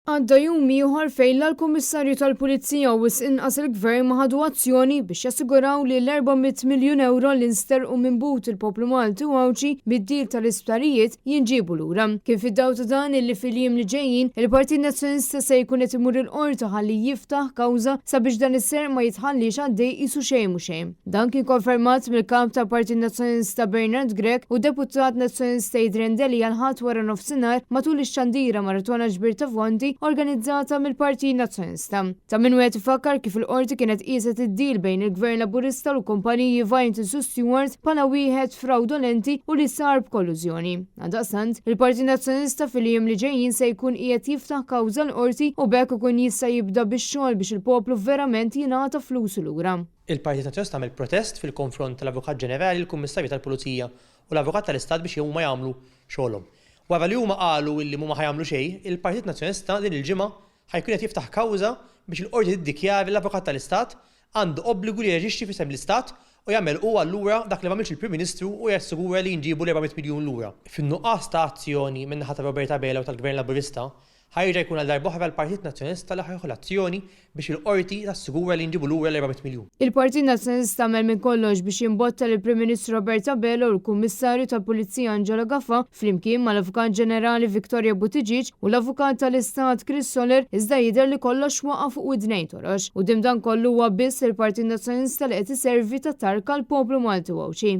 Għadda jum ieħor fejn l-Kummissarju tal-Pulizija u inqas il-Gvern ma ħadu azzjoni biex jassiguraw li l-400 miljun euro li nsterqu minn but il-poplu Malti u Awċi mid-dil tal-isptarijiet jinġibu lura. Kif id-daw ta' dan illi fil-jiem li ġejjin, il-Partit Nazzjonista se jkun qed imur il-qorti ħalli jiftaħ kawża sabiex dan is-ser ma jitħallix għaddej isu xejn u xejn. Dan kien konfermat mill-kap tal-Partit Nazzjonista Bernard Grek u deputat Nazzjonista Adrian Deli għal-ħadd wara nofsinhar matul ix-xandira maratona ġbir ta' fondi organizzata mill-Partit Nazzjonista. Ta' min wieħed ifakkar kif il-qorti kienet qiset id-deal bejn il-Gvern Laburista u l-kumpaniji Vaintis u Stewart bħala wieħed fraudolenti u li sar b'kollużjoni. Għaldaqstant, il-Partit Nazzjonista fil-jiem li ġejjin se jkun qiegħed jiftaħ kawża l-qorti u bekk ikun jista' jibda bix-xogħol biex il-poplu verament jingħata flusu lura. Il-Partit Nazzjonista għamel protest fil-konfront tal-Avukat Ġenerali, il-Kummissarju tal-Pulizija u l-Avukat tal-Istat biex huma jagħmlu xogħolhom. Wara li huma qalu li huma ħajamlu xejn, il-Partit Nazzjonista din il-ġimgħa ħajkun qed jiftaħ kawża biex il-qorti tiddikjara l-Avukat tal-Istat għandu obbligu li jeġixxi fisem l-Istat u jagħmel huwa allura dak li m'għamilx il-Prim Ministru u jassigura li jinġibu l-400 miljun lura. Fin-nuqqas ta' azzjoni minn naħa ta' Roberta Bela u tal-Gvern Laburista, ħajrġa' jkun għal darb'oħra l-Partit Nazzjonista li ħajħu l-azzjoni biex il-qorti tassigura li nġibu lura l-400 miljun. Il-Partit Nazzjonista għamel minn kollox biex jimbotta lill-Prim Ministru Roberta Bela u l-Kummissarju tal-Pulizija Angela Gaffa flimkien mal-Avukat Ġenerali Victoria Buttigieg u l-Avukat tal-Istat Chris Soller iżda jidher li kollox waqa' fuq widnejn torox u dan kollu huwa biss il-Partit Nazzjonista li qed iservi ta' tarka l-poplu Malti u Awċi.